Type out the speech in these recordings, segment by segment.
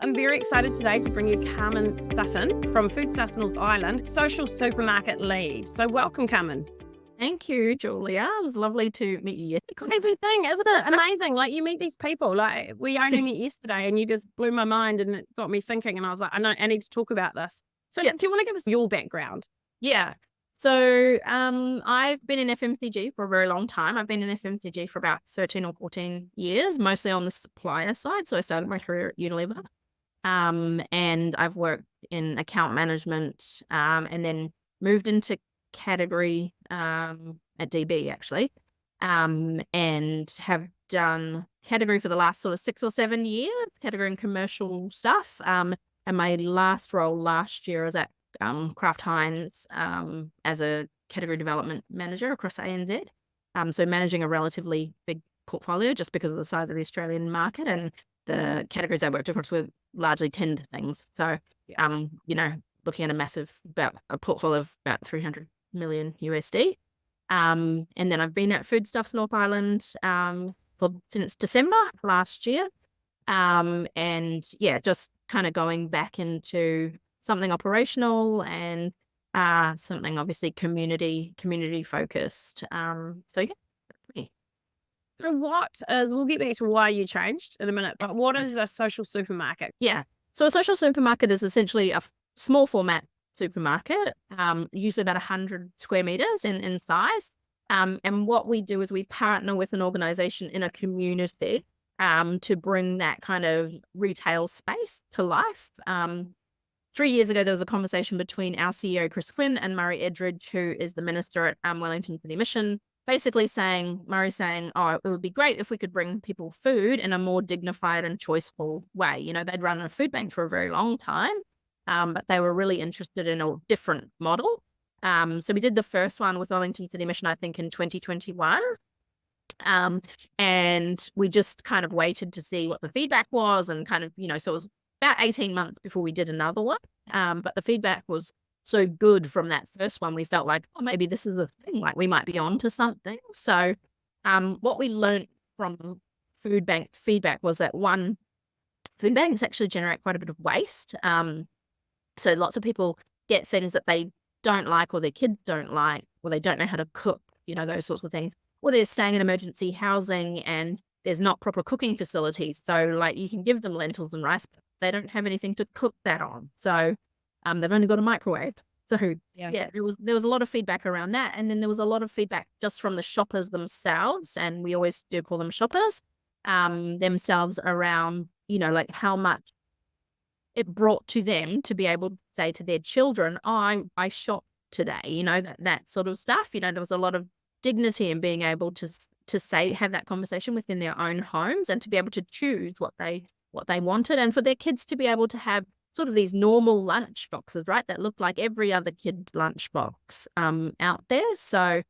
I'm very excited today to bring you Carmen Sutton from Foodstuffs North Island, social supermarket lead. So welcome, Carmen. Thank you, Julia. It was lovely to meet you. Got everything, isn't it? Amazing. Like you meet these people. Like we only met yesterday and you just blew my mind and it got me thinking. And I was like, I need to talk about this. So Yeah. do you want to give us your background? Yeah. So I've been in FMCG for a very long time. I've been in FMCG for about 13 or 14 years, mostly on the supplier side. So I started my career at Unilever. And I've worked in account management and then moved into category at DB actually, and have done category for the last sort of 6 or 7 years, category and commercial stuff. And my last role last year was at Kraft Heinz as a category development manager across ANZ. So managing a relatively big portfolio just because of the size of the Australian market, and the categories I worked across were largely tinned things. So, looking at a portfolio of about 300 million USD. And then I've been at Foodstuffs North Island since December last year. Just kind of going back into something operational and something obviously community focused. So we'll get back to why you changed in a minute, but what is a social supermarket? Yeah. So a social supermarket is essentially a small format supermarket, usually about 100 square meters in size. And what we do is we partner with an organization in a community to bring that kind of retail space to life. 3 years ago, there was a conversation between our CEO, Chris Quinn, and Murray Edridge, who is the minister at Wellington City Mission, basically Murray saying, oh, it would be great if we could bring people food in a more dignified and choiceful way. You know, they'd run a food bank for a very long time, but they were really interested in a different model. So we did the first one with Wellington City Mission, I think, in 2021. And we just kind of waited to see what the feedback was and kind of, so it was about 18 months before we did another one. But the feedback was so good from that first one, we felt like, oh, maybe this is the thing, like we might be on to something. So what we learned from food bank feedback was that one, food banks actually generate quite a bit of waste. So lots of people get things that they don't like or their kids don't like, or they don't know how to cook, those sorts of things. Or they're staying in emergency housing and there's not proper cooking facilities. So like you can give them lentils and rice, but they don't have anything to cook that on. So they've only got a microwave. So there was a lot of feedback around that. And then there was a lot of feedback just from the shoppers themselves. And we always do call them shoppers themselves around, like how much it brought to them to be able to say to their children, oh, I shopped today, that sort of stuff. There was a lot of dignity in being able to have that conversation within their own homes and to be able to choose what they wanted, and for their kids to be able to have sort of these normal lunch boxes, right, that look like every other kid's lunch box out there. So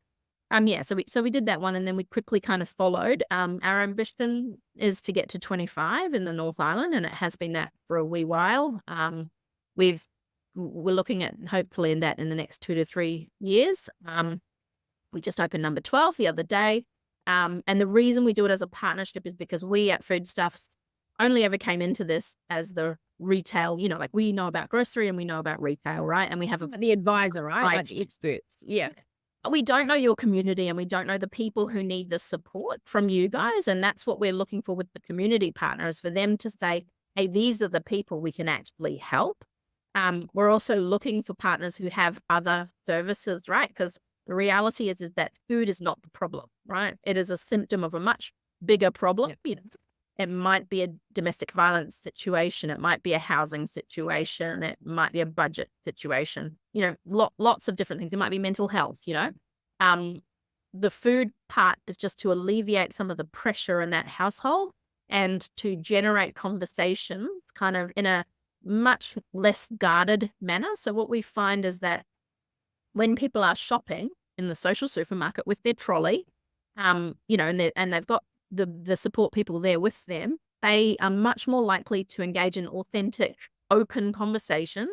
so we did that one, and then we quickly kind of followed. Our ambition is to get to 25 in the North Island, and it has been that for a wee while. We're looking at hopefully in the next 2 to 3 years. We just opened number 12 the other day. And the reason we do it as a partnership is because we at Foodstuffs only ever came into this as the retail, like we know about grocery and we know about retail, right? And we have the advisor, right? Like the experts. Yeah. We don't know your community and we don't know the people who need the support from you guys. And that's what we're looking for with the community partners, for them to say, hey, these are the people we can actually help. We're also looking for partners who have other services, right? Because the reality is that food is not the problem, right? It is a symptom of a much bigger problem. Yeah. It might be a domestic violence situation. It might be a housing situation. It might be a budget situation. Lots of different things. It might be mental health, The food part is just to alleviate some of the pressure in that household and to generate conversations kind of in a much less guarded manner. So what we find is that when people are shopping in the social supermarket with their trolley, and they've got the support people there with them, they are much more likely to engage in authentic, open conversation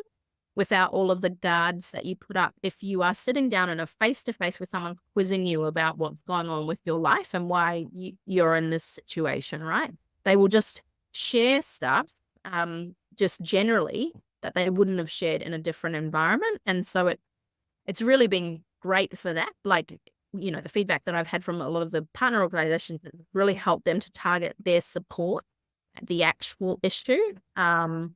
without all of the guards that you put up if you are sitting down in a face-to-face with someone quizzing you about what's going on with your life and why you're in this situation, right? They will just share stuff just generally that they wouldn't have shared in a different environment. And so it's really been great for that. Like, the feedback that I've had from a lot of the partner organizations really helped them to target their support at the actual issue, and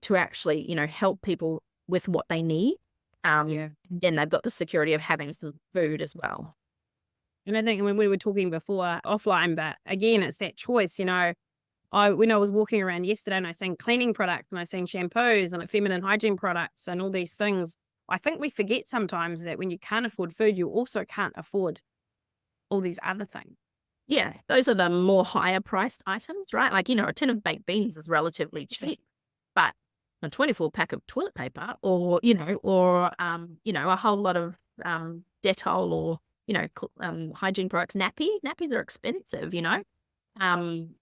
to actually, help people with what they need. Then they've got the security of having some food as well. And I think when we were talking before offline, but again, it's that choice, when I was walking around yesterday and I seen cleaning products and I seen shampoos and feminine hygiene products and all these things, I think we forget sometimes that when you can't afford food, you also can't afford all these other things. Yeah, those are the more higher priced items, right? Like, a tin of baked beans is relatively cheap, but a 24 pack of toilet paper or, a whole lot of Dettol or, hygiene products, nappies are expensive,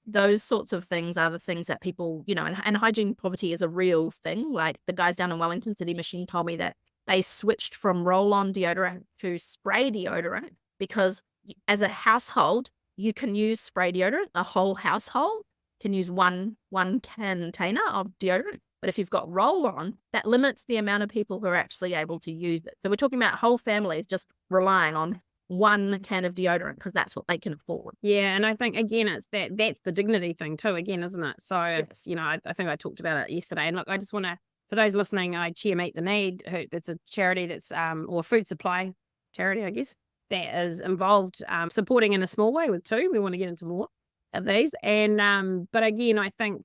those sorts of things are the things that people, and hygiene poverty is a real thing. Like the guys down in Wellington City Machine told me that they switched from roll-on deodorant to spray deodorant because as a household, you can use spray deodorant. The whole household can use one container of deodorant. But if you've got roll-on, that limits the amount of people who are actually able to use it. So we're talking about whole families just relying on one can of deodorant because that's what they can afford. Yeah, and I think again it's that's the dignity thing too, again, isn't it? So it's, I think I talked about it yesterday. And look, I just want to, for those listening, I chair Meet the Need. It's a charity that's or food supply charity, I guess, that is involved supporting in a small way with two. We want to get into more of these. And but again, I think,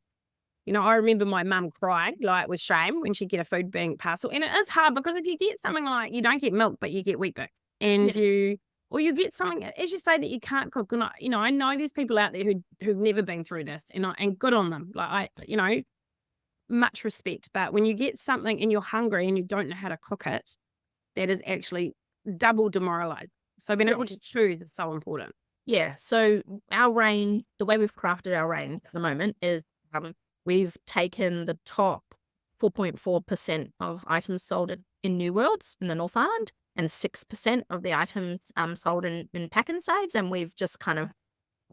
I remember my mum crying like with shame when she'd get a food bank parcel. And it is hard because if you get something like, you don't get milk, but you get Weet-Bix, and or you get something, as you say, that you can't cook. And I know there's people out there who've never been through this, and good on them. Like much respect. But when you get something and you're hungry and you don't know how to cook it, that is actually double demoralized. So being able to choose is so important. Yeah. So our range, the way we've crafted our range at the moment is we've taken the top 4.4% of items sold in New Worlds in the North Island and 6% of the items sold in Pack and Saves, and we've just kind of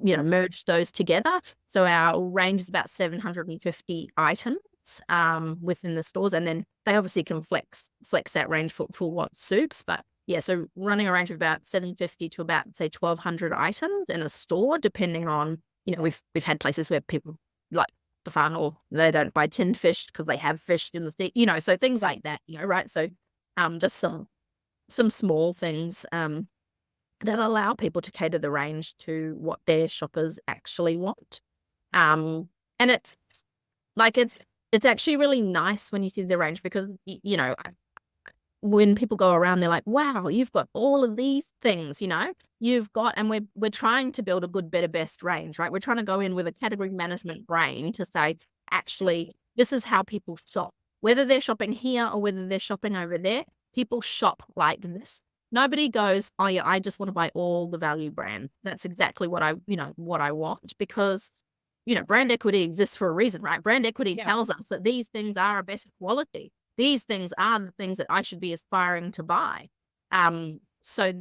merged those together. So our range is about 750 items within the stores, and then they obviously can flex that range for what suits. But yeah, so running a range of about 750 to about say 1,200 items in a store, depending on we've had places where people like the fun or they don't buy tinned fish because they have fish in the sea, so things like that, right? So just some small things that allow people to cater the range to what their shoppers actually want. And it's actually really nice when you see the range because, when people go around, they're like, wow, you've got all of these things, you've got, and we're trying to build a good, better, best range, right? We're trying to go in with a category management brain to say, actually, this is how people shop, whether they're shopping here or whether they're shopping over there. People shop like this. Nobody goes, oh yeah, I just want to buy all the value brand. That's exactly what I want because, brand equity exists for a reason, right? Brand equity tells us that these things are a better quality. These things are the things that I should be aspiring to buy. So,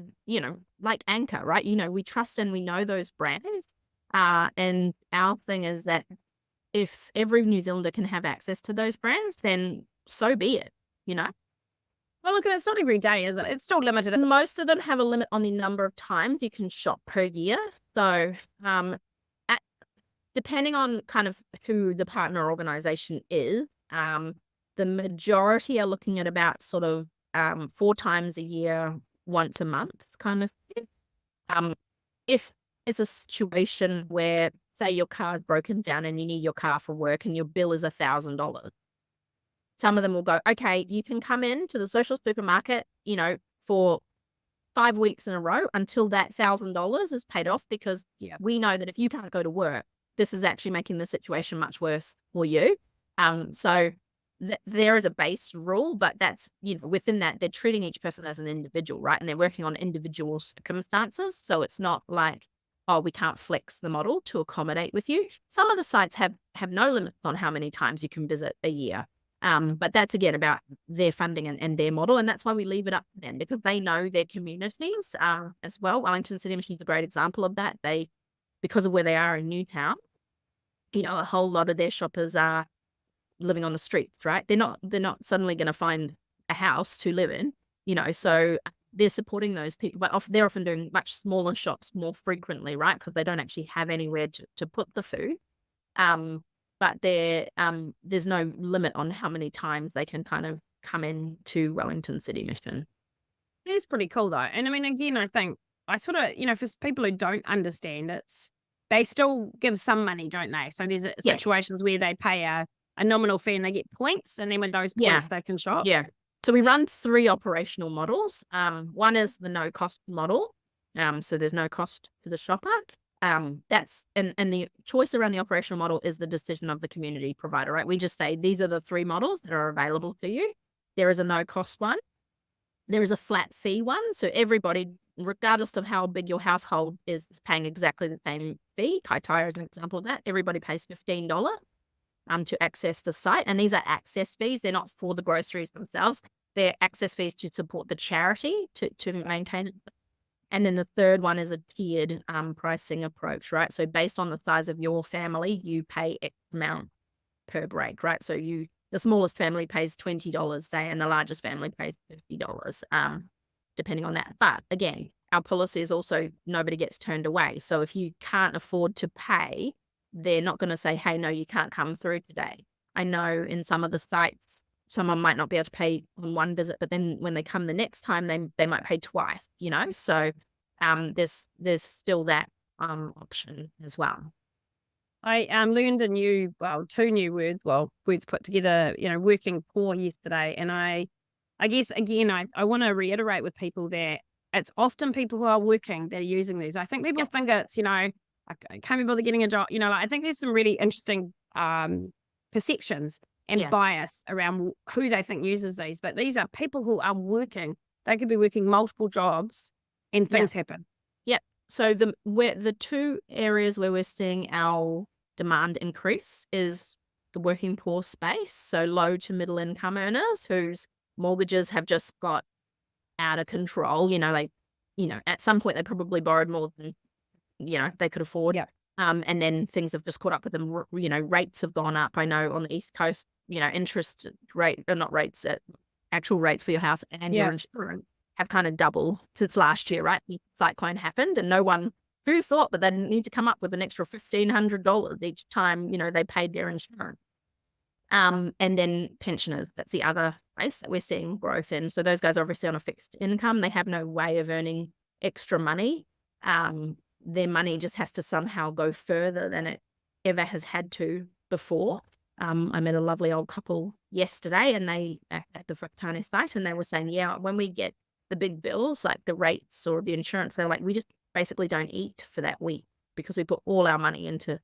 like Anchor, right? We trust and we know those brands. And our thing is that if every New Zealander can have access to those brands, then so be it, Well, look, it's not every day, is it? It's still limited. And most of them have a limit on the number of times you can shop per year. So, depending on kind of who the partner organization is, the majority are looking at about sort of 4 times a year, once a month kind of thing. If it's a situation where, say, your car's broken down and you need your car for work and your bill is $1,000, some of them will go, okay, you can come in to the social supermarket, for 5 weeks in a row until that $1,000 is paid off because we know that if you can't go to work, this is actually making the situation much worse for you. So there is a base rule, but that's, within that, they're treating each person as an individual, right? And they're working on individual circumstances. So it's not like, oh, we can't flex the model to accommodate with you. Some of the sites have no limit on how many times you can visit a year. But that's, again, about their funding and their model. And that's why we leave it up to them because they know their communities as well. Wellington City Mission is a great example of that. Because of where they are in Newtown, a whole lot of their shoppers are living on the streets, right? They're not suddenly going to find a house to live in, so they're supporting those people, but they're often doing much smaller shops more frequently, right? Because they don't actually have anywhere to put the food. But there's no limit on how many times they can kind of come in to Wellington City Mission. It's pretty cool though. And I mean, again, I think I sort of, for people who don't understand they still give some money, don't they? So there's Yeah. situations where they pay a nominal fee and they get points, and then with those Yeah. points they can shop. Yeah. So we run 3 operational models. One is the no cost model. So there's no cost to the shopper. That's and the choice around the operational model is the decision of the community provider, right? We just say these are the 3 models that are available to you. There is a no cost one. There is a flat fee one. So everybody, regardless of how big your household is paying exactly the same fee. Kaitaia is an example of that. Everybody pays $15 to access the site. And these are access fees. They're not for the groceries themselves. They're access fees to support the charity to maintain it. And then the third one is a tiered pricing approach, right? So based on the size of your family, you pay X amount per break, right? So the smallest family pays $20, say, and the largest family pays $50, depending on that. But again, our policy is also nobody gets turned away. So if you can't afford to pay, they're not going to say, hey, no, you can't come through today. I know in some of the sites, someone might not be able to pay on one visit, but then when they come the next time, they might pay twice, So there's still that option as well. I learned two new words put together, working poor yesterday. And I guess, again, I want to reiterate with people that it's often people who are working that are using these. I think people think it's, I can't be bothered getting a job. I think there's some really interesting perceptions and bias around who they think uses these. But these are people who are working. They could be working multiple jobs and things happen. Yep. So the 2 areas where we're seeing our demand increase is the working poor space. So low to middle income earners whose mortgages have just got out of control. At some point they probably borrowed more than, they could afford. Yeah. And then things have just caught up with them. Rates have gone up. I know on the East Coast, interest rate, or not rates, actual rates for your house and your insurance have kind of doubled since last year, right? The cyclone happened, and no one who thought that they'd need to come up with an extra $1,500 each time, they paid their insurance. And then pensioners, that's the other place that we're seeing growth in. So those guys are obviously on a fixed income. They have no way of earning extra money. Their money just has to somehow go further than it ever has had to before. I met a lovely old couple yesterday, and they at the Whakatane site, and they were saying, when we get the big bills, like the rates or the insurance, they're like, we just basically don't eat for that week because we put all our money into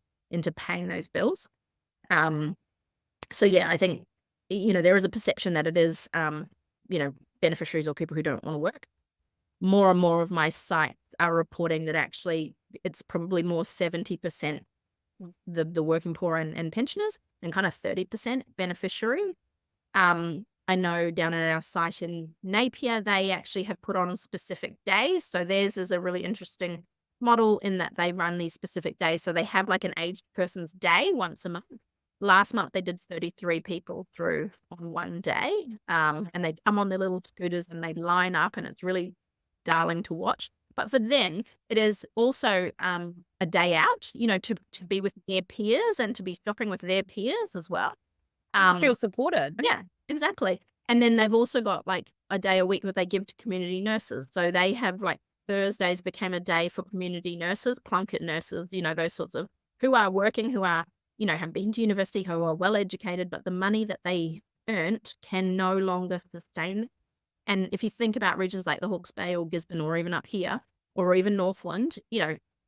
paying those bills. So I think, there is a perception that it is, beneficiaries or people who don't want to work. More and more of my sites are reporting that actually it's probably more 70% the working poor and pensioners, and kind of 30% beneficiary. I know down at our site in Napier, they actually have put on specific days. So theirs is a really interesting model in that they run these specific days. So they have like an aged person's day once a month. Last month, they did 33 people through on one day. And they come on their little scooters and they line up, and it's really darling to watch. But for them, it is also a day out, to be with their peers and to be shopping with their peers as well. Feel supported. Yeah, exactly. And then they've also got like a day a week that they give to community nurses. So they have like Thursdays became a day for community nurses, plunket nurses, those sorts of who are working, who are, have been to university, who are well educated, but the money that they earned can no longer sustain. And if you think about regions like the Hawke's Bay or Gisborne or even up here or even Northland,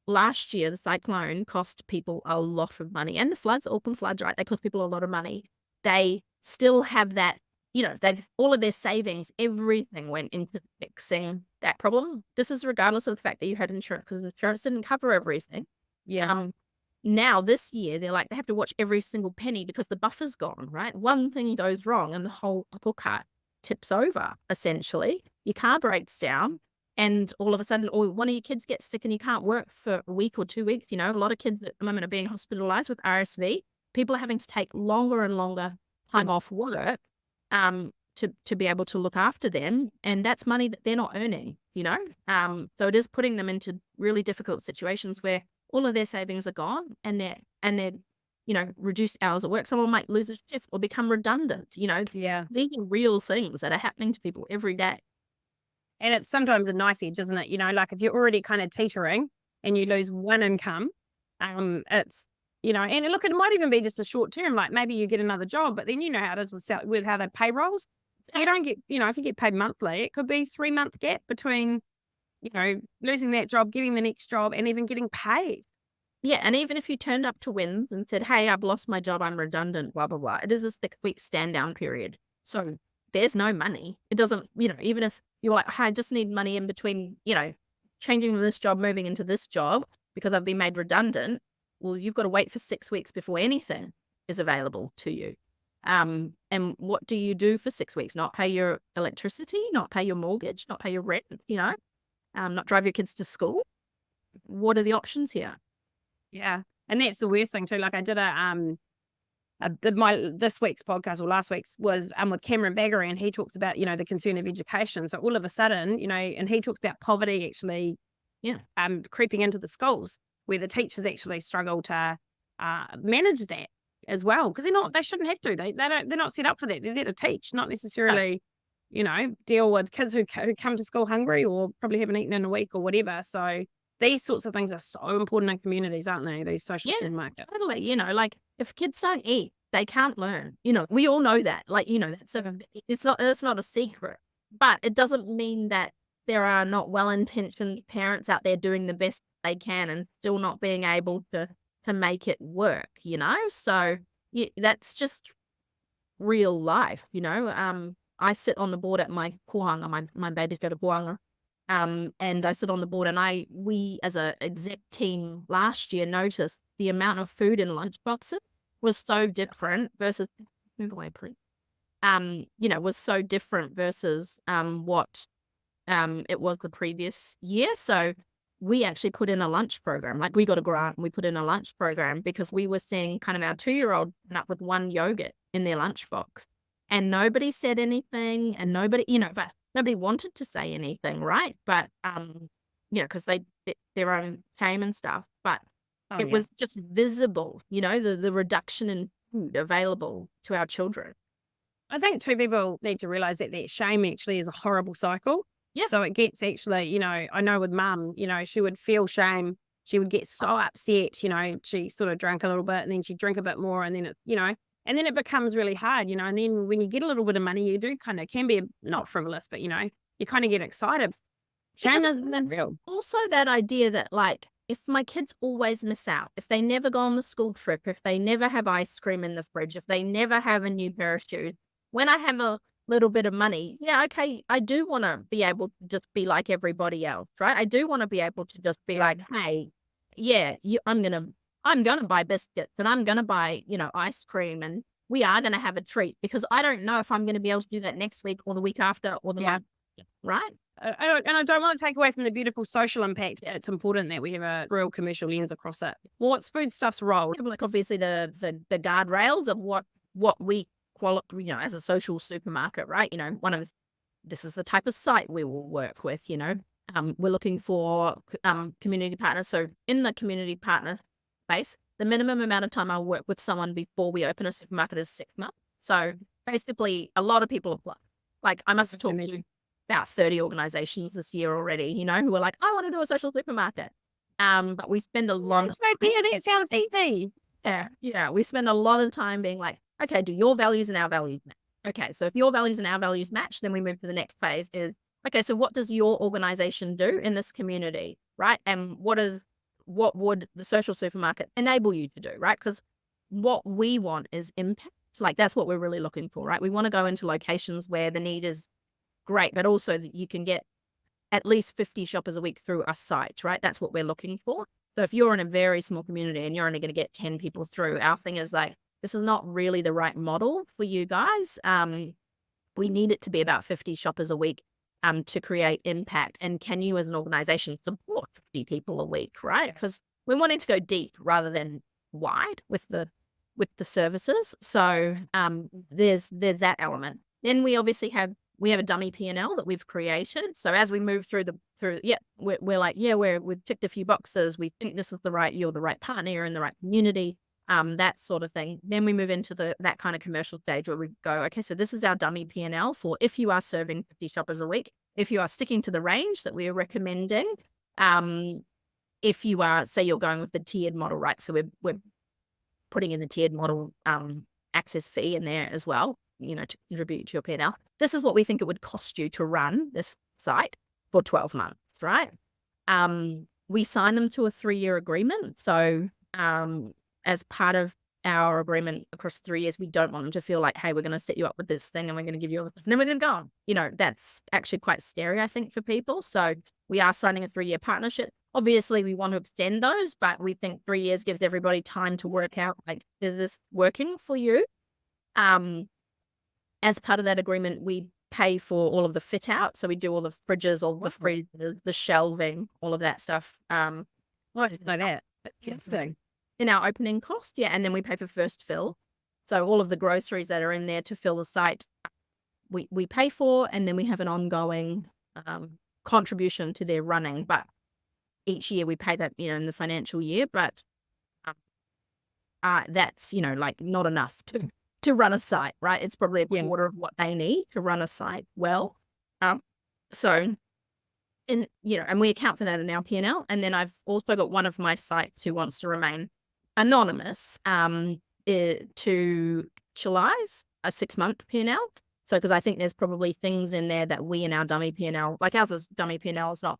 last year the cyclone cost people a lot of money, and the floods, Auckland floods, right? They cost people a lot of money. They still have that, they've all of their savings, everything went into fixing that problem. This is regardless of the fact that you had insurance, because insurance didn't cover everything. Yeah. Now this year they have to watch every single penny because the buffer's gone, right? One thing goes wrong and the whole apple cart tips over, essentially. Your car breaks down, and all of a sudden, or one of your kids gets sick and you can't work for a week or 2 weeks. A lot of kids at the moment are being hospitalized with RSV. People are having to take longer and longer time off work to be able to look after them. And that's money that they're not earning, So it is putting them into really difficult situations where all of their savings are gone and they're reduced hours of work. Someone might lose a shift or become redundant, Yeah. These are real things that are happening to people every day. And it's sometimes a knife edge, isn't it? Like if you're already kind of teetering and you lose one income, it's, and look, it might even be just a short term, like maybe you get another job, but then you know how it is with how they payrolls. You don't get, if you get paid monthly, it could be 3-month gap between, losing that job, getting the next job, and even getting paid. Yeah, and even if you turned up to WINS and said, hey, I've lost my job, I'm redundant, blah, blah, blah, it is a 6-week stand-down period. So there's no money. It doesn't, even if you're like, hey, I just need money in between, changing from this job, moving into this job because I've been made redundant, well, you've got to wait for 6 weeks before anything is available to you. And what do you do for 6 weeks? Not pay your electricity, not pay your mortgage, not pay your rent, not drive your kids to school. What are the options here? Yeah. And that's the worst thing too. Like I did this week's podcast or last week's was with Cameron Baggery, and he talks about, the concern of education. So all of a sudden, and he talks about poverty actually creeping into the schools where the teachers actually struggle to manage that as well, because they shouldn't have to. They're not set up for that. They're there to teach, not necessarily, deal with kids who come to school hungry or probably haven't eaten in a week or whatever. So these sorts of things are so important in communities, aren't they? These social supermarkets. Totally. Like if kids don't eat, they can't learn. We all know that. Like, it's not a secret. But it doesn't mean that there are not well-intentioned parents out there doing the best they can and still not being able to make it work, So that's just real life, I sit on the board at my kohanga, my babies go to kohanga. And I sit on the board, and we as a exec team last year noticed the amount of food in lunchboxes was so different versus move away, please. Was so different versus what it was the previous year. So we actually put in a lunch program. Like we got a grant and we put in a lunch program because we were seeing kind of our 2-year-old end up with one yogurt in their lunchbox, and nobody said anything, and nobody, but nobody wanted to say anything, right? But, because their own shame and stuff. But it was just visible, the reduction in food available to our children. I think too, people need to realise that shame actually is a horrible cycle. Yeah. So it gets actually, I know with mum, she would feel shame. She would get so upset, she sort of drank a little bit and then she'd drink a bit more, and then it, and then it becomes really hard, and then when you get a little bit of money, you do kind of can be not frivolous, but you kind of get excited. Shame is real. Also that idea that like, if my kids always miss out, if they never go on the school trip, if they never have ice cream in the fridge, if they never have a new pair of shoes, when I have a little bit of money, okay, I do want to be able to just be like everybody else, right? I do want to be able to just be like, hey, I'm gonna buy biscuits and I'm gonna buy, ice cream, and we are gonna have a treat, because I don't know if I'm gonna be able to do that next week or the week after or the month, right? And I don't want to take away from the beautiful social impact. It's important that we have a real commercial lens across it. What's Foodstuffs' role? Like obviously the guardrails of what we qualify, as a social supermarket, right? This is the type of site we will work with. We're looking for community partners. So in the community partner space, the minimum amount of time I'll work with someone before we open a supermarket is 6 months. So basically, a lot of people apply. Like I must have talked to about 30 organizations this year already, who are like, I want to do a social supermarket. But we spend a lot of time. That sounds easy. Yeah. We spend a lot of time being like, okay, do your values and our values match? Okay, so if your values and our values match, then we move to the next phase is, okay, so what does your organization do in this community, right? And what would the social supermarket enable you to do, right? Because what we want is impact. Like that's what we're really looking for, right? We want to go into locations where the need is great, but also that you can get at least 50 shoppers a week through our site, right? That's what we're looking for. So if you're in a very small community and you're only going to get 10 people through, our thing is like, this is not really the right model for you guys. We need it to be about 50 shoppers a week to create impact. And can you as an organization support 50 people a week, right? Because we're wanting to go deep rather than wide with the with the services. So there's that element. Then we obviously have a dummy P&L that we've created. So as we move through we're like, we've ticked a few boxes. We think this is you're the right partner, you're in the right community, that sort of thing. Then we move into that kind of commercial stage where we go, okay, so this is our dummy P&L for if you are serving 50 shoppers a week, if you are sticking to the range that we are recommending, if you are, say you're going with the tiered model, right? So we're putting in the tiered model access fee in there as well, to contribute to your P&L. This is what we think it would cost you to run this site for 12 months, right? We sign them to a 3-year agreement. So as part of our agreement across 3 years, we don't want them to feel like, hey, we're going to set you up with this thing and we're going to give you and then we're going to go on. That's actually quite scary, I think, for people. So we are signing a 3-year partnership. Obviously, we want to extend those, but we think 3 years gives everybody time to work out, like, is this working for you? As part of that agreement, we pay for all of the fit out. So we do all the fridges, all the freezers, the shelving, all of that stuff. I didn't know that. Thing. In our opening cost, and then we pay for first fill. So all of the groceries that are in there to fill the site, we pay for, and then we have an ongoing contribution to their running. But each year we pay that, in the financial year, but that's, like not enough to run a site, right? It's probably a quarter of what they need to run a site well. And we account for that in our P&L. And then I've also got one of my sites who wants to remain anonymous to utilize a 6-month P&L. So, because I think there's probably things in there that we in our dummy P&L, like ours is dummy P&L is not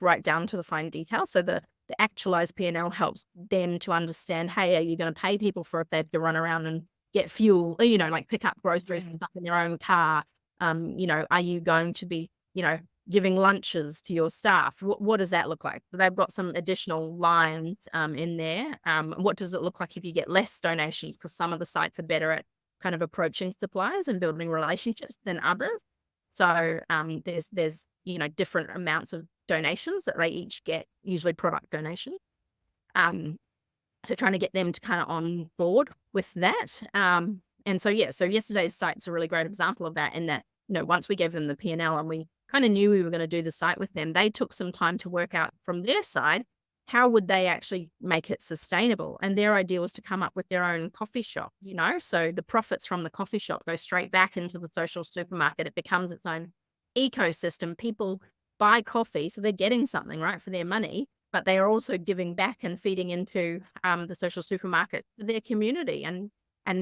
right down to the fine detail. So the actualized P&L helps them to understand, hey, are you going to pay people for if they have to run around and get fuel, like pick up groceries and stuff in their own car? Are you going to be, giving lunches to your staff? What does that look like? So they've got some additional lines in there. What does it look like if you get less donations? Because some of the sites are better at kind of approaching suppliers and building relationships than others. So there's different amounts of donations that they each get, usually product donations. So trying to get them to kind of on board with that. And so yesterday's site's a really great example of that, in that, once we gave them the P&L and we kind of knew we were going to do the site with them, they took some time to work out from their side, how would they actually make it sustainable? And their idea was to come up with their own coffee shop, so the profits from the coffee shop go straight back into the social supermarket. It becomes its own ecosystem. People buy coffee, so they're getting something, right, for their money, but they are also giving back and feeding into the social supermarket, their community, and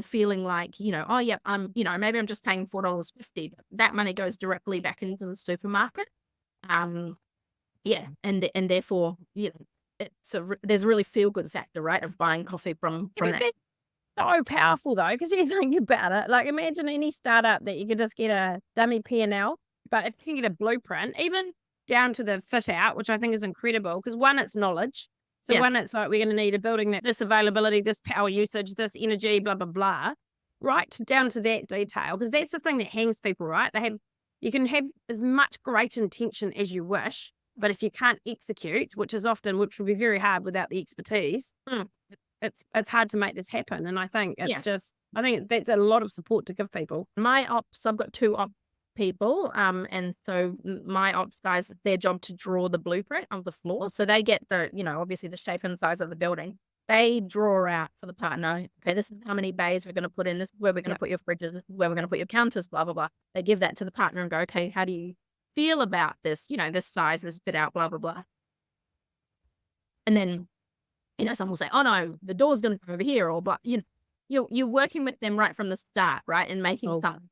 feeling like, maybe I'm just paying $4.50, but that money goes directly back into the supermarket. And therefore, there's a really feel good factor, right, of buying coffee from that. So powerful though, because you think about it, like imagine any startup that you could just get a dummy P&L, but if you get a blueprint, even down to the fit out, which I think is incredible, because one, it's knowledge. So one, it's like, we're going to need a building that this availability, this power usage, this energy, blah, blah, blah, right down to that detail. Because that's the thing that hangs people, right? You can have as much great intention as you wish, but if you can't execute, which would be very hard without the expertise, it's hard to make this happen. And I think I think that's a lot of support to give people. My ops, I've got 2 ops people, and so my ops guys, their job to draw the blueprint of the floor. So they get the, obviously the shape and size of the building. They draw out for the partner, okay, this is how many bays we're going to put in, this is where we're going to put your fridges, this is where we're going to put your counters, blah, blah, blah. They give that to the partner and go, okay, how do you feel about this, this size, this fit out, blah, blah, blah. And then, some will say, oh no, the door's going to go over here, or blah, you're working with them right from the start, right, and making something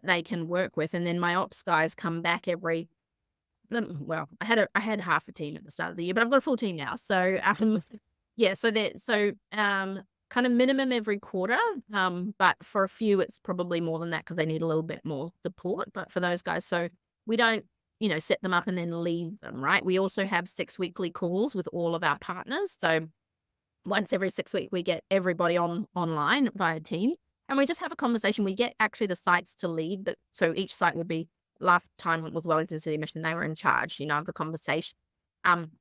they can work with. And then my ops guys come back I had half a team at the start of the year, but I've got a full team now. So kind of minimum every quarter. But for a few, it's probably more than that because they need a little bit more support. But for those guys, so we don't, set them up and then leave them, right? We also have 6 weekly calls with all of our partners. So once every 6 weeks, we get everybody online via team. And we just have a conversation. We get actually the sites to lead. So each site would be, last time it was Wellington City Mission, they were in charge, of the conversation.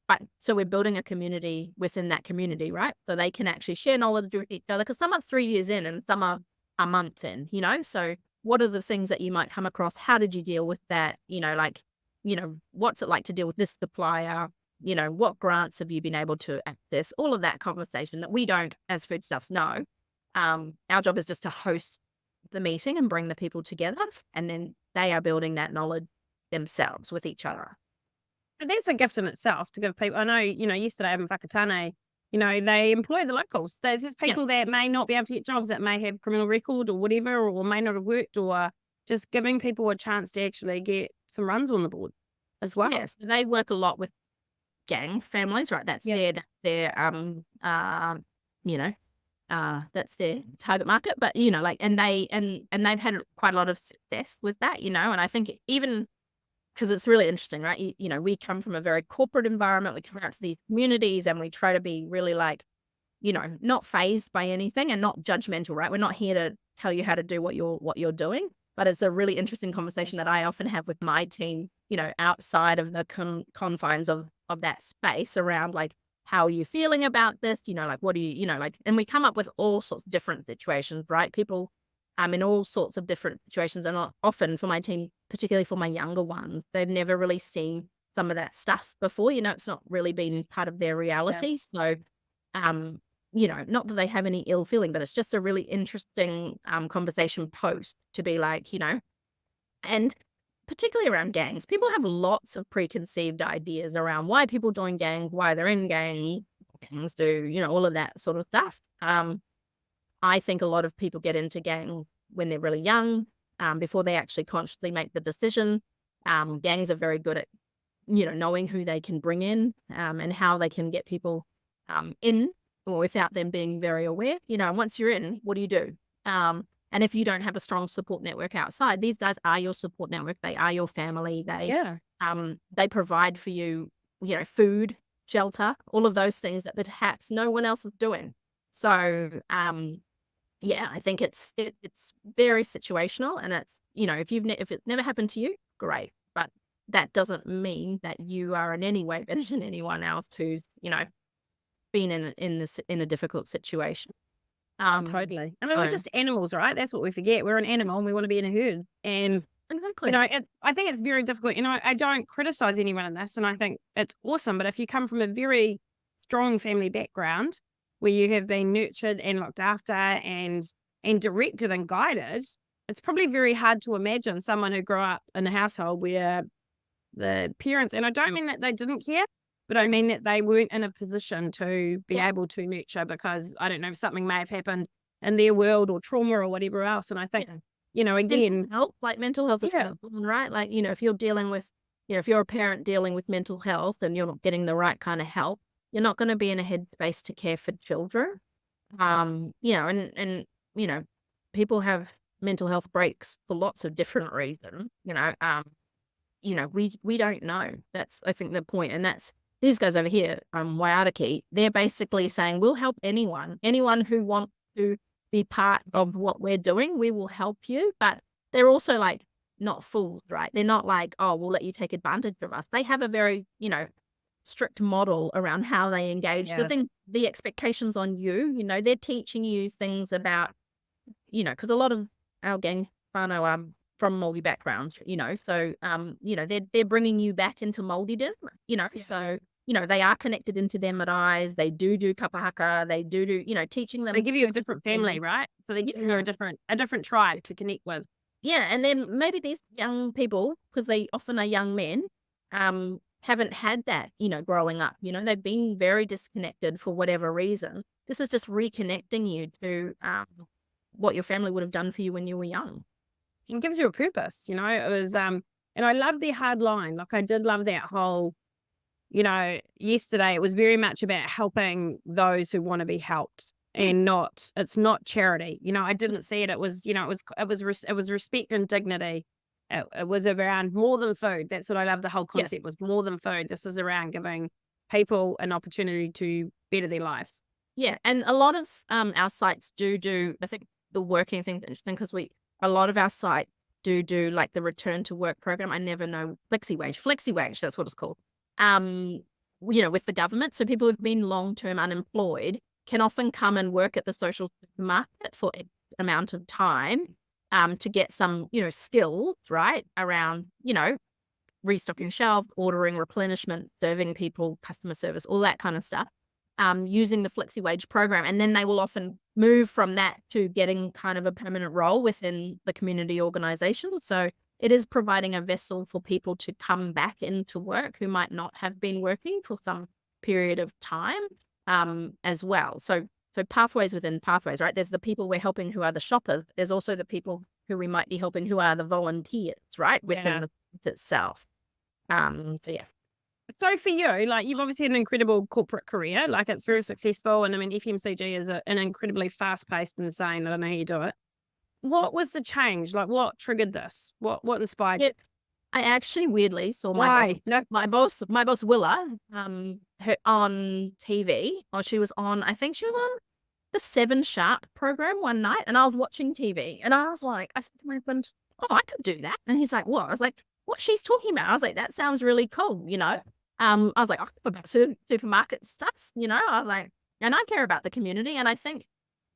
But so we're building a community within that community, right? So they can actually share knowledge with each other, because some are 3 years in and some are a month in, so what are the things that you might come across? How did you deal with that? What's it like to deal with this supplier? What grants have you been able to access? All of that conversation that we don't, as Foodstuffs, know. Our job is just to host the meeting and bring the people together, and then they are building that knowledge themselves with each other. And that's a gift in itself to give people. I know, yesterday in Whakatane, they employ the locals. There's just people that may not be able to get jobs, that may have criminal record or whatever, or may not have worked, or just giving people a chance to actually get some runs on the board as well. Yes, they work a lot with gang families, right? That's that's their target market. But and they've had quite a lot of success with that, and I think even because it's really interesting, right? We come from a very corporate environment. We come out to these communities and we try to be really not fazed by anything and not judgmental, right? We're not here to tell you how to do what you're doing, but it's a really interesting conversation that I often have with my team, outside of the confines of that space around how are you feeling about this? What do you, and we come up with all sorts of different situations, right? People in all sorts of different situations. And often for my team, particularly for my younger ones, they've never really seen some of that stuff before. It's not really been part of their reality. So, not that they have any ill feeling, but it's just a really interesting conversation post to be and particularly around gangs. People have lots of preconceived ideas around why people join gangs, why they're in gangs do, all of that sort of stuff. I think a lot of people get into gang when they're really young, before they actually consciously make the decision. Gangs are very good at, knowing who they can bring in, and how they can get people in, or without them being very aware. And once you're in, what do you do? And if you don't have a strong support network outside, these guys are your support network. They are your family. They provide for you, food, shelter, all of those things that perhaps no one else is doing. So, I think it's very situational, and it's, if it's never happened to you, great. But that doesn't mean that you are in any way better than anyone else who's, been in a difficult situation. Totally. I mean, we're just animals, right? That's what we forget. We're an animal and we want to be in a herd. And, exactly. I think it's very difficult. I don't criticize anyone in this, and I think it's awesome. But if you come from a very strong family background where you have been nurtured and looked after and directed and guided, it's probably very hard to imagine someone who grew up in a household where the parents, and I don't mean that they didn't care, but I mean that they weren't in a position to be able to nurture, because I don't know, something may have happened in their world, or trauma or whatever else. And I think, again, mental health is important, right? If you're dealing with, if you're a parent dealing with mental health and you're not getting the right kind of help, you're not going to be in a headspace to care for children. And people have mental health breaks for lots of different reasons. We don't know. That's, I think, the point. And that's these guys over here, Waiariki, they're basically saying, we'll help anyone who wants to be part of what we're doing, we will help you. But they're also not fools, right? They're not oh, we'll let you take advantage of us. They have a very, strict model around how they engage. The expectations on you, they're teaching you things about, because a lot of our gang whānau are from Māori backgrounds, so, they're bringing you back into Māoridom, so, they are connected into their maraes. They do kapahaka. They do, teaching them. They give you a different family, right? So they give you a different tribe to connect with. Yeah, and then maybe these young people, because they often are young men, haven't had that, growing up. They've been very disconnected for whatever reason. This is just reconnecting you to what your family would have done for you when you were young. It gives you a purpose, it was, and I love their hard line. I did love that whole, yesterday it was very much about helping those who want to be helped, and it's not charity. I didn't see it. It was, it was respect and dignity. It was around more than food. That's what I love. The whole concept was more than food. This is around giving people an opportunity to better their lives. Yeah, and a lot of our sites do. I think the working thing is interesting, because a lot of our sites do the return to work program. I never know, flexi wage. That's what it's called. with the government. So people who've been long-term unemployed can often come and work at the social supermarket for an amount of time to get some, skills, right, around, restocking shelves, ordering replenishment, serving people, customer service, all that kind of stuff, using the flexi wage program. And then they will often move from that to getting kind of a permanent role within the community organisation. So it is providing a vessel for people to come back into work who might not have been working for some period of time as well. So pathways within pathways, right? There's the people we're helping who are the shoppers. There's also the people who we might be helping who are the volunteers, right? Within the business itself. So yeah. So for you, like you've obviously had an incredible corporate career, like it's very successful. And I mean, FMCG is an incredibly fast paced and insane. I don't know how you do it. What was the change? Like what triggered this? What inspired you? I actually weirdly saw Why? my boss Willa, her on TV, or she was on, I think she was on the 7 Sharp program one night, and I was watching TV, and I was like, I said to my husband, "Oh, I could do that." And he's like, "What?" I was like, "What she's talking about?" I was like, "That sounds really cool, I was like, "I could about supermarket stuff, I was like, and I care about the community, and I think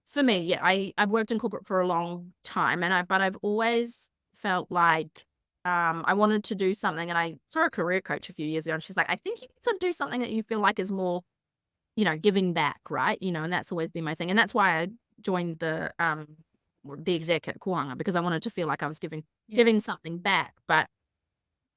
for me, yeah, I've worked in corporate for a long time, but I've always felt like I wanted to do something, and I saw a career coach a few years ago, and she's like, I think you need to do something that you feel like is more, giving back, right? And that's always been my thing. And that's why I joined the exec at Kohanga, because I wanted to feel like I was giving something back. But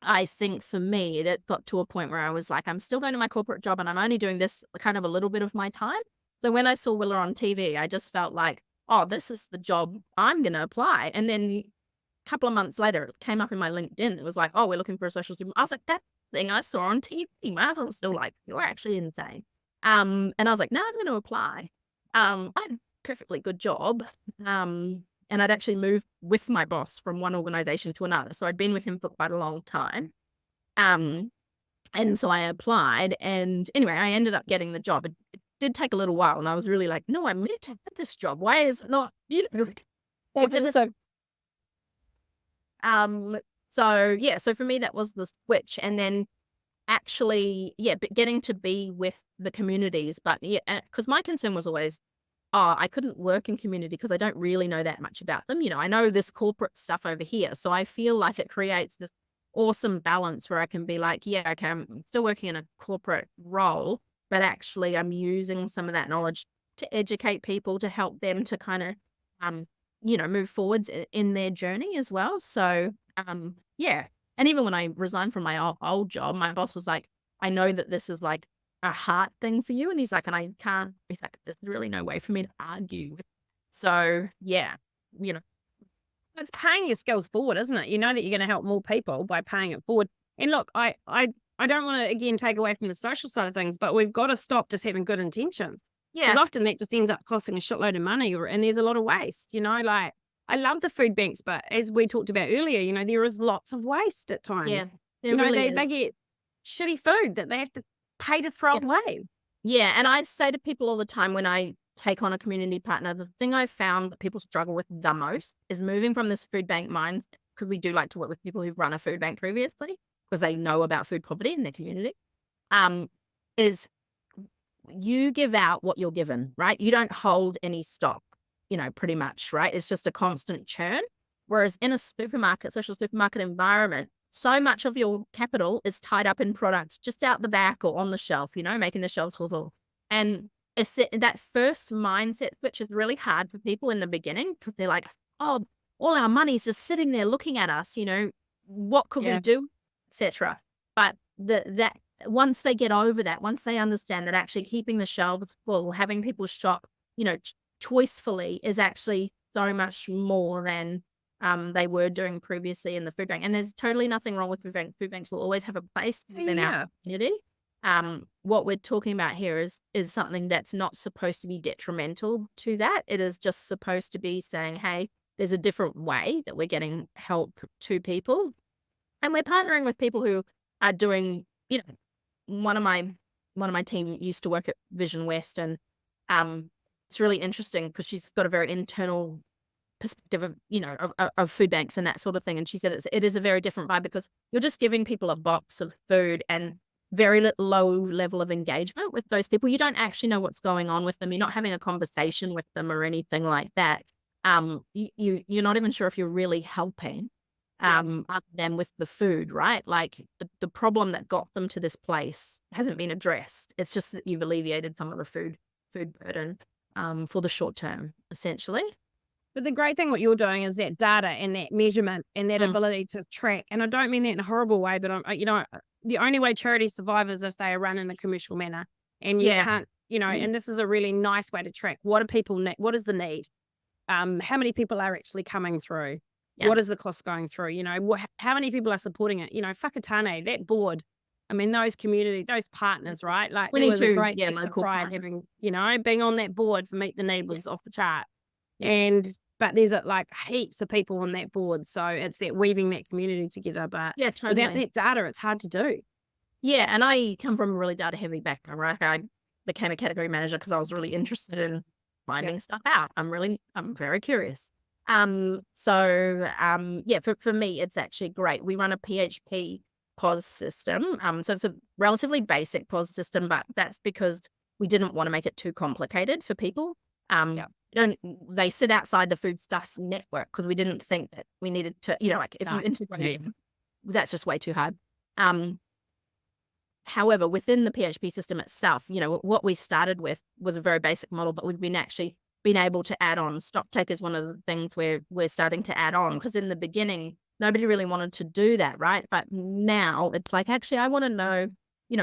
I think for me, it got to a point where I was like, I'm still going to my corporate job, and I'm only doing this kind of a little bit of my time. So when I saw Willa on TV, I just felt like, oh, this is the job I'm going to apply. And then couple of months later, it came up in my LinkedIn. It was like, oh, we're looking for a social student. I was like, that thing I saw on TV. My husband was still like, you're actually insane. And I was like, no, I'm going to apply. I had a perfectly good job. And I'd actually moved with my boss from one organization to another. So I'd been with him for quite a long time. And so I applied. And anyway, I ended up getting the job. It did take a little while. And I was really like, no, I meant to have this job. Why is it not, so for me, that was the switch. And then actually, but getting to be with the communities. But because my concern was always, I couldn't work in community because I don't really know that much about them. I know this corporate stuff over here. So I feel like it creates this awesome balance where I can be like, yeah, okay, I'm still working in a corporate role, but actually I'm using some of that knowledge to educate people, to help them to kind of, move forwards in their journey as well. So, yeah. And even when I resigned from my old job, my boss was like, I know that this is like a hard thing for you. And he's like, he's like, there's really no way for me to argue. So, yeah, It's paying your skills forward, isn't it? You know that you're going to help more people by paying it forward. And look, I don't want to, again, take away from the social side of things, but we've got to stop just having good intentions. Yeah. Because often that just ends up costing a shitload of money, and there's a lot of waste, like I love the food banks, but as we talked about earlier, there is lots of waste at times. Yeah, they get shitty food that they have to pay to throw away. Yeah, and I say to people all the time when I take on a community partner, the thing I've found that people struggle with the most is moving from this food bank mindset, because we do like to work with people who've run a food bank previously because they know about food poverty in their community, is you give out what you're given, right? You don't hold any stock, pretty much, right? It's just a constant churn. Whereas in a social supermarket environment, so much of your capital is tied up in products just out the back or on the shelf, making the shelves full. And it's that first mindset, which is really hard for people in the beginning, because they're like, oh, all our money's just sitting there looking at us, what could we do, etc. But that once they get over that, once they understand that actually keeping the shelves full, having people shop, choicefully is actually so much more than they were doing previously in the food bank. And there's totally nothing wrong with food banks. Food banks will always have a place within our community. What we're talking about here is something that's not supposed to be detrimental to that. It is just supposed to be saying, hey, there's a different way that we're getting help to people. And we're partnering with people who are doing, one of my team used to work at Vision West, and it's really interesting because she's got a very internal perspective of food banks and that sort of thing. And she said it is a very different vibe, because you're just giving people a box of food, and very low level of engagement with those people. You don't actually know what's going on with them. You're not having a conversation with them or anything like that. You're not even sure if you're really helping other than with the food, right? Like the problem that got them to this place hasn't been addressed. It's just that you've alleviated some of the food burden for the short term, essentially. But the great thing what you're doing is that data and that measurement and that ability to track. And I don't mean that in a horrible way, but the only way charities survive is if they are run in a commercial manner. And you can't, and this is a really nice way to track. What do people need? What is the need? How many people are actually coming through? Yeah. What is the cost going through? How many people are supporting it? Whakatane, that board. I mean, those community, those partners, right? Like, there was a great sense of pride having, being on that board for Meet the Need was off the chart. Yeah. But there's like heaps of people on that board. So it's that weaving that community together. But totally. without that data, it's hard to do. Yeah. And I come from a really data heavy background, right? I became a category manager because I was really interested in finding stuff out. I'm very curious. For me, it's actually great. We run a PHP POS system. So it's a relatively basic POS system, but that's because we didn't want to make it too complicated for people. They sit outside the Foodstuffs network because we didn't think that we needed to, you integrate them, that's just way too hard. However, within the PHP system itself, what we started with was a very basic model, but we've been able to add on. Stock take is one of the things we're starting to add on, because in the beginning, nobody really wanted to do that, right? But now it's like, actually, I want to know,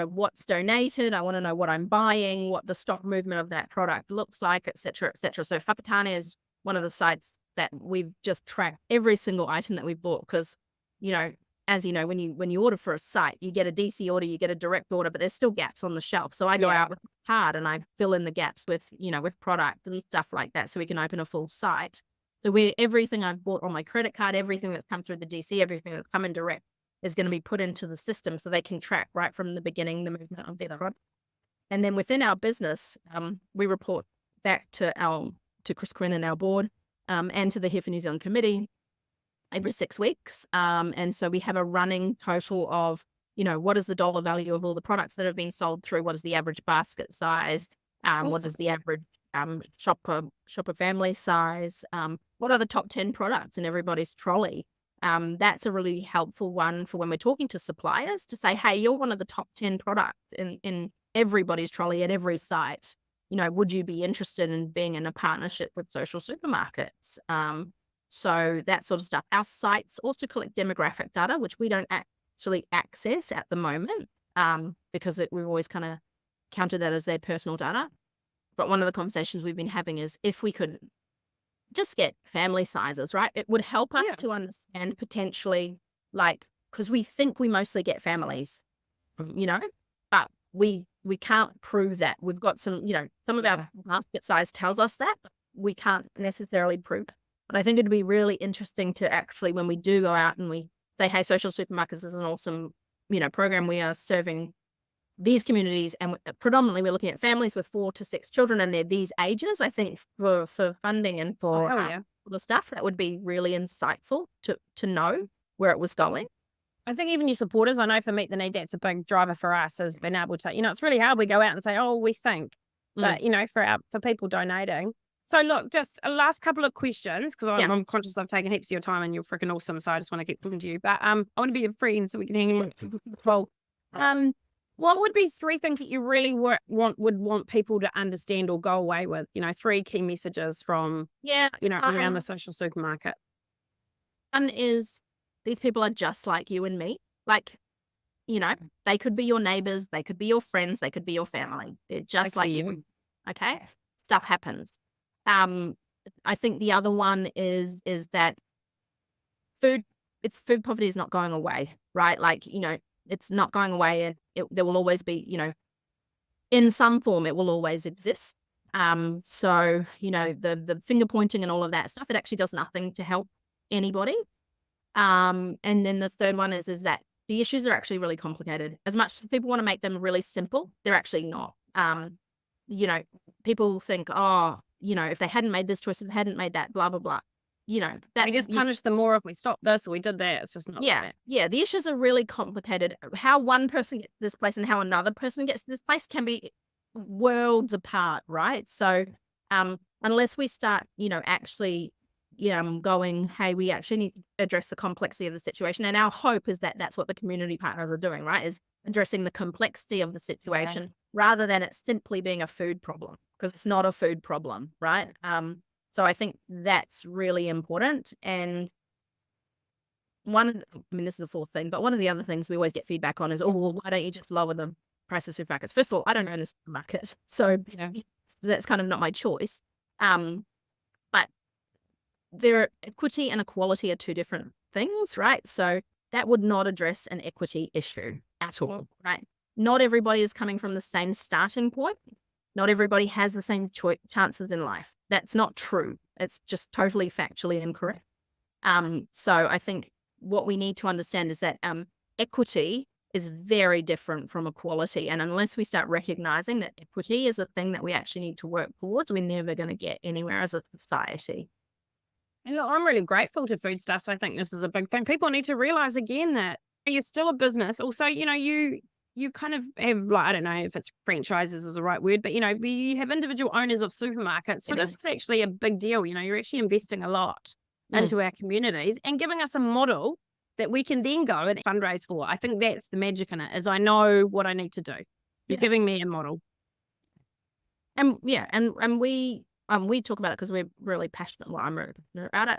what's donated. I want to know what I'm buying, what the stock movement of that product looks like, et cetera, et cetera. So Whakatane is one of the sites that we've just tracked every single item that we bought, because, as you know, when you order for a site, you get a DC order, you get a direct order, but there's still gaps on the shelf. So I go out with a card and I fill in the gaps with product and stuff like that, so we can open a full site. So everything I've bought on my credit card, everything that's come through the DC, everything that's come in direct is going to be put into the system, so they can track right from the beginning the movement of their product. And then within our business, we report back to Chris Quinn and our board, and to the Here for New Zealand committee every 6 weeks. And so we have a running total of, what is the dollar value of all the products that have been sold through? What is the average basket size? What is the average shopper family size? What are the top 10 products in everybody's trolley? That's a really helpful one for when we're talking to suppliers, to say, hey, you're one of the top 10 products in everybody's trolley at every site. Would you be interested in being in a partnership with social supermarkets? So that sort of stuff. Our sites also collect demographic data, which we don't actually access at the moment, because we've always kind of counted that as their personal data. But one of the conversations we've been having is, if we could just get family sizes, right? It would help us to understand potentially, because we think we mostly get families, but we can't prove that. We've got some of our market size tells us that, but we can't necessarily prove it. But I think it'd be really interesting to actually, when we do go out and we say, hey, social supermarkets is an awesome, program. We are serving these communities, and predominantly we're looking at families with 4 to 6 children, and they're these ages. I think for funding and for the stuff, that would be really insightful to know where it was going. I think even your supporters, I know for Meet the Need, that's a big driver for us, has been able to, it's really hard. We go out and say, oh, we think, but for people donating. So look, just a last couple of questions, because I'm conscious I've taken heaps of your time and you're freaking awesome. So I just want to keep talking to you, but I want to be your friend so we can hang out. What would be 3 things that you really would want people to understand or go away with? 3 key messages from around the social supermarket. One is, these people are just like you and me. They could be your neighbors, they could be your friends, they could be your family. They're just like you. Okay, stuff happens. I think the other one is that food poverty is not going away, right? It's not going away, and there will always be, in some form, it will always exist. So, the finger pointing and all of that stuff, it actually does nothing to help anybody. And then the third one is that the issues are actually really complicated. As much as people want to make them really simple, they're actually not. People think, if they hadn't made this choice, if they hadn't made that, blah, blah, blah. that We just punish them more if we stop this or we did that. It's just not like that. yeah, the issues are really complicated. How one person gets to this place and how another person gets to this place can be worlds apart, right? So, unless we start, actually, going, hey, we actually need to address the complexity of the situation. And our hope is that that's what the community partners are doing, right? Is addressing the complexity of the situation rather than it simply being a food problem, because it's not a food problem, right? So I think that's really important. And this is the fourth thing, but one of the other things we always get feedback on is, oh, well, why don't you just lower the price of supermarkets? First of all, I don't own a supermarket, so that's kind of not my choice. But equity and equality are two different things, right? So that would not address an equity issue at all, right? Not everybody is coming from the same starting point. Not everybody has the same chances in life. That's not true. It's just totally factually incorrect. So I think what we need to understand is that equity is very different from equality. And unless we start recognizing that equity is a thing that we actually need to work towards, we're never going to get anywhere as a society. And look, I'm really grateful to Foodstuffs. I think this is a big thing. People need to realize again that you're still a business. Also, you kind of have, like, I don't know if it's franchises is the right word, but you have individual owners of supermarkets. So this is actually a big deal. You're actually investing a lot into our communities and giving us a model that we can then go and fundraise for. I think that's the magic in it, is I know what I need to do. You're giving me a model. And we talk about it because we're really passionate. Well, I'm really passionate about it.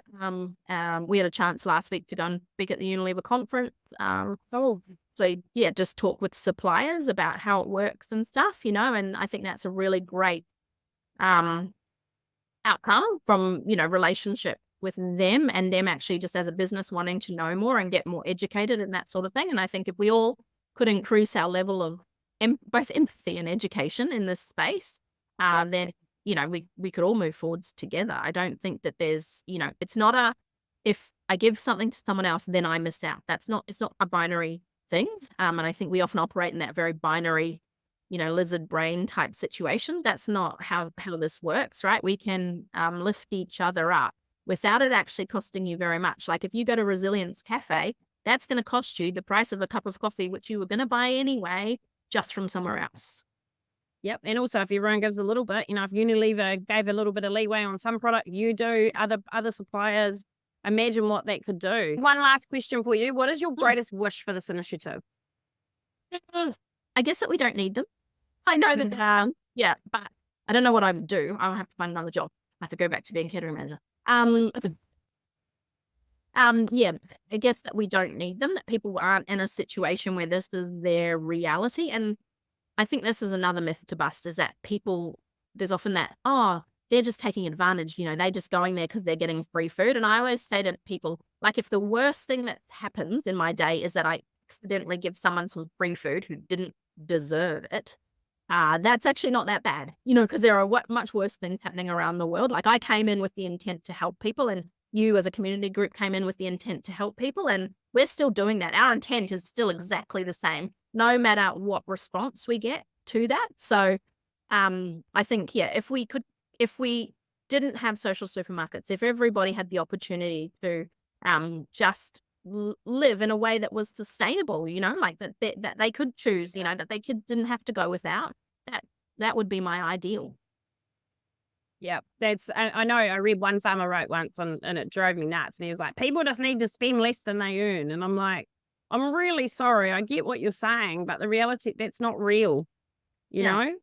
We had a chance last week to go and speak at the Unilever conference. So just talk with suppliers about how it works and stuff, and I think that's a really great outcome from, relationship with them and them actually just as a business wanting to know more and get more educated and that sort of thing. And I think if we all could increase our level of both empathy and education in this space, then we could all move forwards together. I don't think that there's, it's not if I give something to someone else, then I miss out. It's not a binary thing. And I think we often operate in that very binary, lizard brain type situation. That's not how this works, right? We can lift each other up without it actually costing you very much. Like if you go to Resilience Cafe, that's going to cost you the price of a cup of coffee, which you were going to buy anyway, just from somewhere else. Yep. And also if everyone gives a little bit, if Unilever gave a little bit of leeway on some product, you do, other suppliers, imagine what that could do. One last question for you. What is your greatest wish for this initiative? I guess that we don't need them. I know that, but I don't know what I would do. I'll have to find another job. I have to go back to being catering manager. I guess that we don't need them, that people aren't in a situation where this is their reality. And I think this is another myth to bust, is that there's often that, they're just taking advantage, they're just going there because they're getting free food. And I always say to people, like, if the worst thing that's happened in my day is that I accidentally give someone some free food who didn't deserve it, that's actually not that bad, because there are much worse things happening around the world. Like I came in with the intent to help people, and you as a community group came in with the intent to help people, and we're still doing that. Our intent is still exactly the same, no matter what response we get to that. So I think, if we didn't have social supermarkets, if everybody had the opportunity to just live in a way that was sustainable, like that they could choose, that they didn't have to go without, that would be my ideal. Yeah, I know I read one farmer wrote once and it drove me nuts. And he was like, people just need to spend less than they earn. And I'm like, I'm really sorry. I get what you're saying, but the reality, that's not real, you know?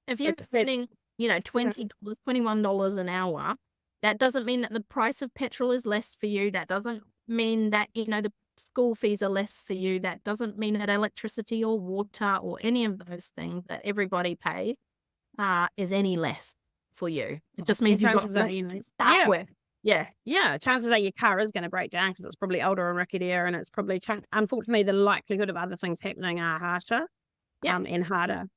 If you're spending, $20, $21 an hour, that doesn't mean that the price of petrol is less for you. That doesn't mean that, the school fees are less for you. That doesn't mean that electricity or water or any of those things that everybody pays is any less for you. It just means you've got something to start with. Yeah. Chances are your car is going to break down because it's probably older and ricketier, and it's probably, unfortunately, the likelihood of other things happening are harsher and harder.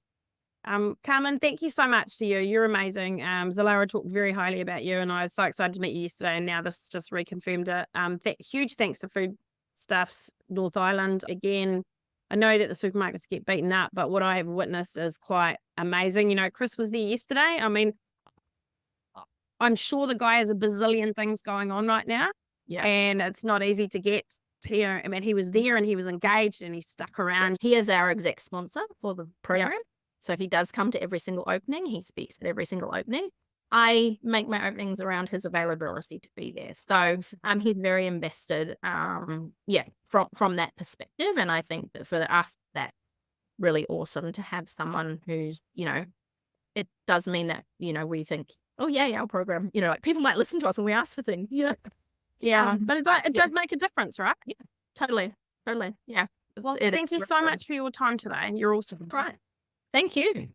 Carmen, thank you so much to you. You're amazing. Zalara talked very highly about you, and I was so excited to meet you yesterday, and now this just reconfirmed it. Huge thanks to Foodstuffs North Island. Again, I know that the supermarkets get beaten up, but what I have witnessed is quite amazing. Chris was there yesterday. I mean, I'm sure the guy has a bazillion things going on right now. Yeah. And it's not easy to get here. I mean, he was there and he was engaged and he stuck around. He is our exec sponsor for the program. So he does come to every single opening. He speaks at every single opening. I make my openings around his availability to be there. So he's very invested, from that perspective. And I think that for us, that's really awesome to have someone who's, it does mean that, we think, oh, yeah, our program, like people might listen to us when we ask for things, Yeah, but it does make a difference, right? Yeah, totally. Yeah. Well, thank you so much for your time today. You're awesome. Right. Thank you.